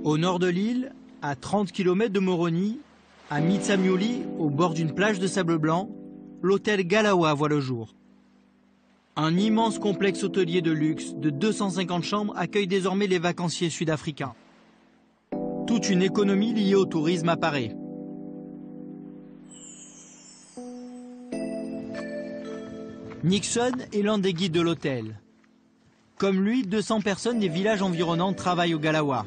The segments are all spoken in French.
Au nord de l'île, à 30 km de Moroni, à Mitsamiouli, au bord d'une plage de sable blanc, l'hôtel Galawa voit le jour. Un immense complexe hôtelier de luxe de 250 chambres accueille désormais les vacanciers sud-africains. Toute une économie liée au tourisme apparaît. Nixon est l'un des guides de l'hôtel. Comme lui, 200 personnes des villages environnants travaillent au Galawa.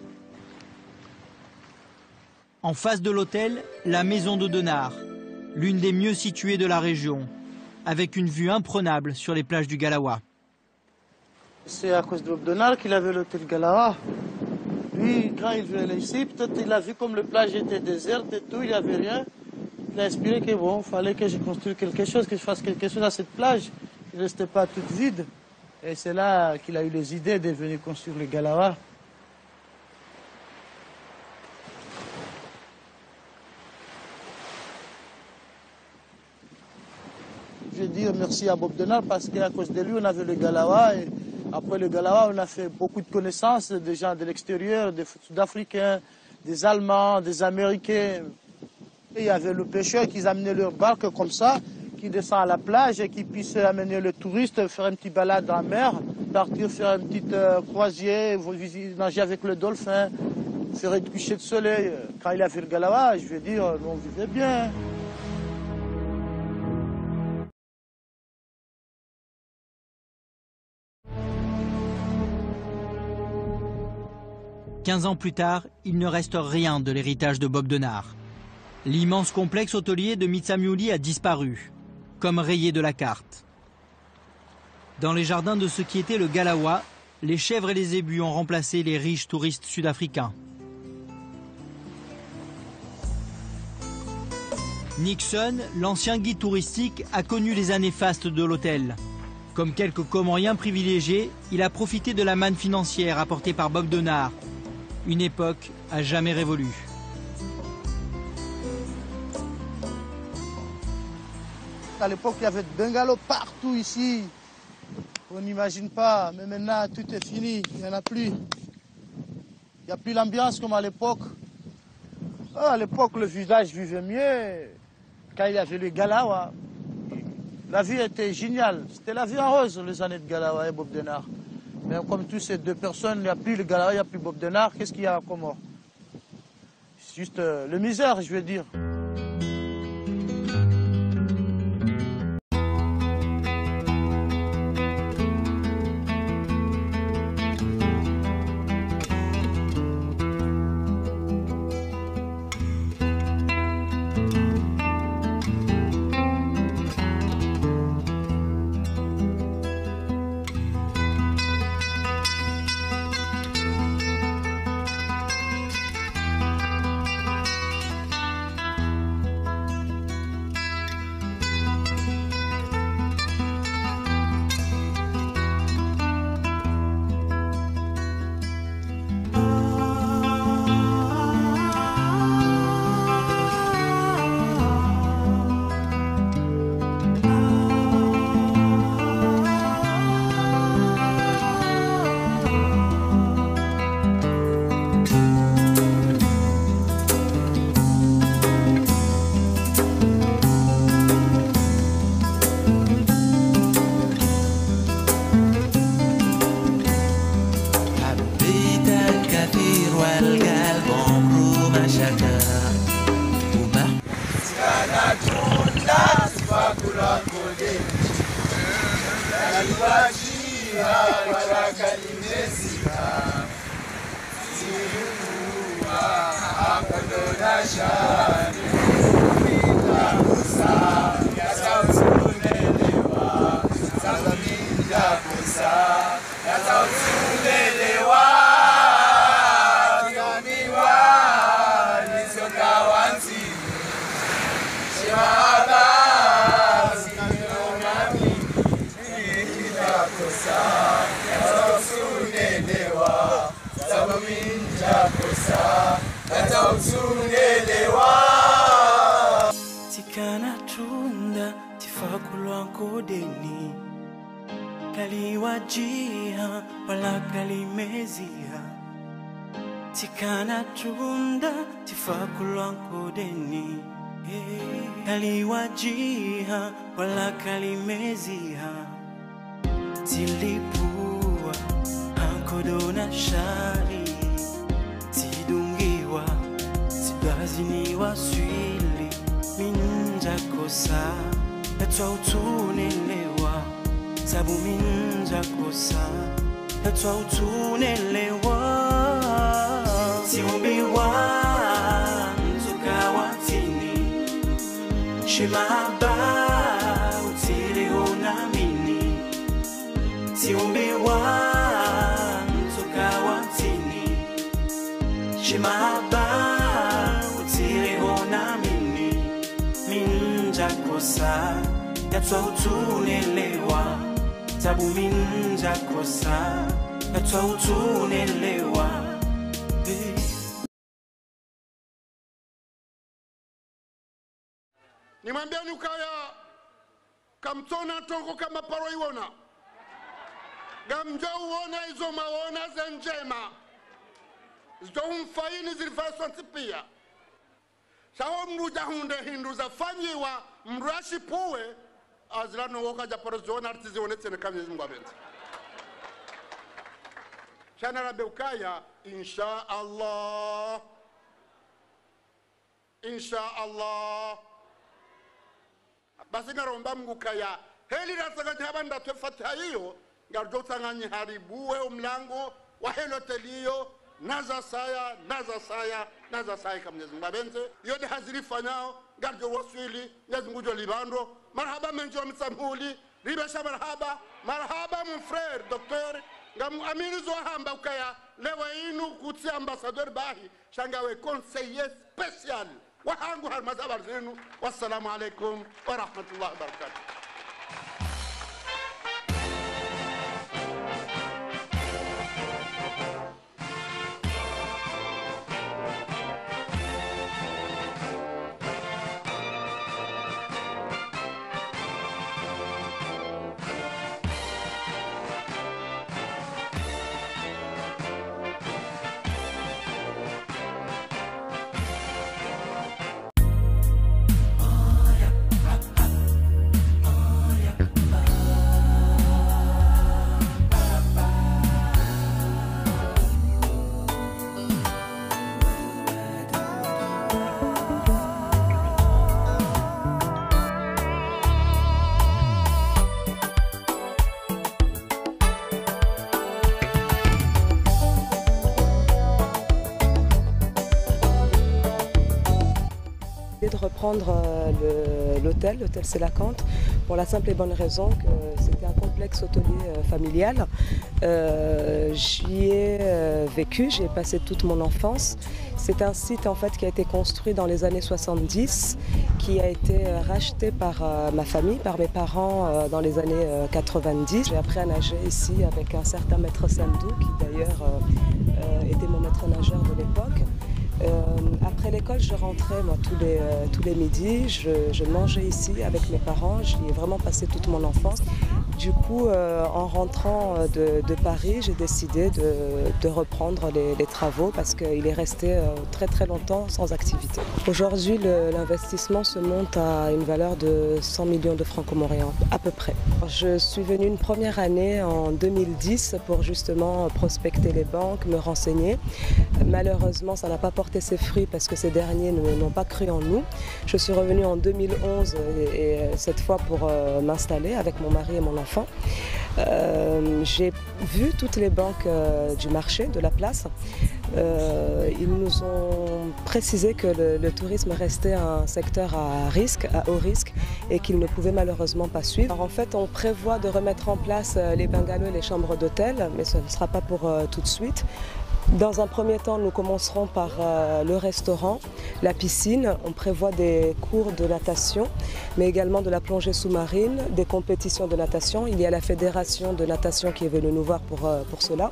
En face de l'hôtel, la maison de Denard, l'une des mieux situées de la région, avec une vue imprenable sur les plages du Galawa. C'est à cause de Bob Denard qu'il avait l'hôtel Galawa. Lui, quand il venait ici, peut-être il a vu comme la plage était déserte et tout, il n'y avait rien. Il a inspiré que bon, il fallait que je construise quelque chose, que je fasse quelque chose à cette plage. Il ne restait pas toute vide. Et c'est là qu'il a eu les idées de venir construire le Galawa. Je veux dire merci à Bob Denard parce qu'à cause de lui, on avait le Galawa. Et après le Galawa, on a fait beaucoup de connaissances des gens de l'extérieur, des Sud-Africains, des Allemands, des Américains. Et il y avait le pêcheur qui amenaient leur barque comme ça, qui descend à la plage et qui puisse amener le touriste, faire une petite balade dans la mer, partir faire une petite croisière, nager avec le dauphin, faire un coucher de soleil. Quand il a fait le Galawa, je veux dire, on vivait bien. 15 ans plus tard, il ne reste rien de l'héritage de Bob Denard. L'immense complexe hôtelier de Mitsamiouli a disparu, comme rayé de la carte. Dans les jardins de ce qui était le Galawa, les chèvres et les zébus ont remplacé les riches touristes sud-africains. Nixon, l'ancien guide touristique, a connu les années fastes de l'hôtel. Comme quelques Comoriens privilégiés, il a profité de la manne financière apportée par Bob Denard. Une époque à jamais révolue. À l'époque, il y avait des bungalows partout ici. On n'imagine pas, mais maintenant tout est fini, il n'y en a plus. Il n'y a plus l'ambiance comme à l'époque. À l'époque, le village vivait mieux. Quand il y avait le Galawa, la vie était géniale. C'était la vie en rose, les années de Galawa et Bob Denard. Mais comme tous ces deux personnes, il n'y a plus le Galawa, il n'y a plus Bob Denard, qu'est-ce qu'il y a à Comores? C'est juste le misère, je veux dire. Tikanatunda tifakulwanko deni kaliwajia wala kalimezia tikana tunda tifakulwanko deni kaliwajiha wala kalimeziha tilipua ankodona shari tidungiwa tidaziniwa swili minja kosa etwa utunelewa sabu minja kosa etwa utunelewa tiumbiwa nzuka watini shimaba utiliona mini tiumbiwa nzuka watini shimaba utiliona mini minja kosa yatwa utunelewa tabu minja kosa yatwa utunelewa. Nimwambieni ukaya kamtona tongo kama paro iwona gamja uona izo maona ze njema zito umfaini zilifaswa pia sawa mruja hunde hindu za fanyiwa mrashi puwe azilano woka japaro ziona artizi onetse nekami Mungu abenzi shana rabe ukaya insha Allah basi ngaromba Mungu kaya heli rasagati habanda tefata hiyo ngarjo tsanganyi haribuwe umlango wa helo teliyo naza saya kama Mwenyezi Mungu abenze yode hazirifanyao ngarjo waswili Mwenyezi Mungu libando marhaba menjo msamhuli ribesha marhaba mon frère docteur ngamu amiri zo hamba ukaya lewa inu kutsi ambassadeur bahi shangawe conseiller spécial wahangu harmazabar zenu. Wassalamu alaikum wa rahmatullahi wa barakatuh. De reprendre l'hôtel C'est la Cante, pour la simple et bonne raison que c'était un complexe hôtelier familial. J'y ai vécu, j'y ai passé toute mon enfance. C'est un site en fait qui a été construit dans les années 70, qui a été racheté par ma famille, par mes parents dans les années 90. J'ai appris à nager ici avec un certain maître Sandou, qui d'ailleurs était mon maître nageur de l'époque. Après l'école, je rentrais moi, tous les midis, je mangeais ici avec mes parents, j'y ai vraiment passé toute mon enfance. Du coup, en rentrant de Paris, j'ai décidé de reprendre les travaux parce qu'il est resté très longtemps sans activité. Aujourd'hui, l'investissement se monte à une valeur de 100 millions de francs comoriens, à peu près. Je suis venue une première année en 2010 pour justement prospecter les banques, me renseigner. Malheureusement, ça n'a pas porté ses fruits parce que ces derniers n'ont pas cru en nous. Je suis revenue en 2011 et cette fois pour m'installer avec mon mari et mon enfant. J'ai vu toutes les banques du marché, de la place. Ils nous ont précisé que le tourisme restait un secteur à haut risque et qu'il ne pouvait malheureusement pas suivre. Alors en fait, on prévoit de remettre en place les bungalows et les chambres d'hôtel, mais ce ne sera pas pour tout de suite. Dans un premier temps, nous commencerons par le restaurant, la piscine. On prévoit des cours de natation, mais également de la plongée sous-marine, des compétitions de natation. Il y a la fédération de natation qui est venue nous voir pour cela.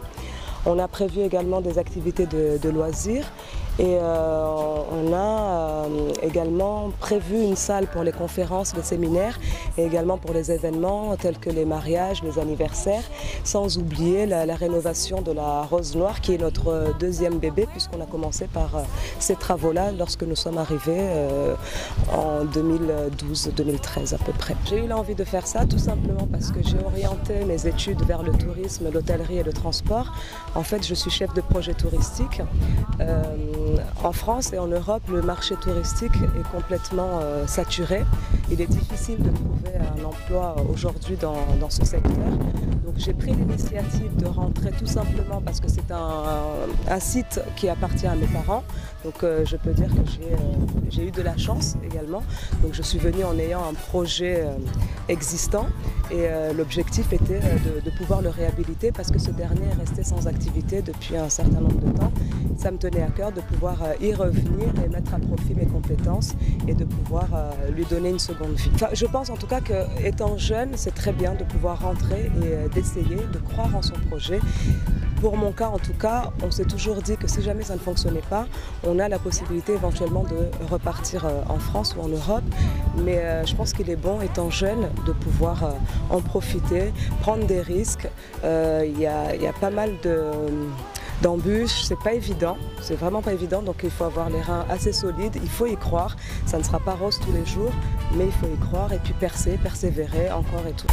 On a prévu également des activités de loisirs Et on a également prévu une salle pour les conférences, les séminaires et également pour les événements tels que les mariages, les anniversaires, sans oublier la rénovation de la Rose Noire qui est notre deuxième bébé puisqu'on a commencé par ces travaux-là lorsque nous sommes arrivés en 2012-2013 à peu près. J'ai eu l'envie de faire ça tout simplement parce que j'ai orienté mes études vers le tourisme, l'hôtellerie et le transport. En fait, je suis chef de projet touristique. En France et en Europe, le marché touristique est complètement saturé. Il est difficile de trouver un emploi aujourd'hui dans ce secteur. Donc j'ai pris l'initiative de rentrer tout simplement parce que c'est un site qui appartient à mes parents. Donc je peux dire que j'ai eu de la chance également. Donc je suis venue en ayant un projet existant et l'objectif était de pouvoir le réhabiliter parce que ce dernier est resté sans activité depuis un certain nombre de temps. Ça me tenait à cœur de pouvoir y revenir et mettre à profit mes compétences et de pouvoir lui donner une seconde vie. Enfin, je pense en tout cas qu'étant jeune, c'est très bien de pouvoir rentrer et d'essayer, de croire en son projet. Pour mon cas en tout cas, on s'est toujours dit que si jamais ça ne fonctionnait pas, on a la possibilité éventuellement de repartir en France ou en Europe. Mais je pense qu'il est bon, étant jeune, de pouvoir en profiter, prendre des risques. Il y a pas mal d'embûches, c'est pas évident, c'est vraiment pas évident, donc il faut avoir les reins assez solides, il faut y croire, ça ne sera pas rose tous les jours, mais il faut y croire et puis persévérer encore et tout.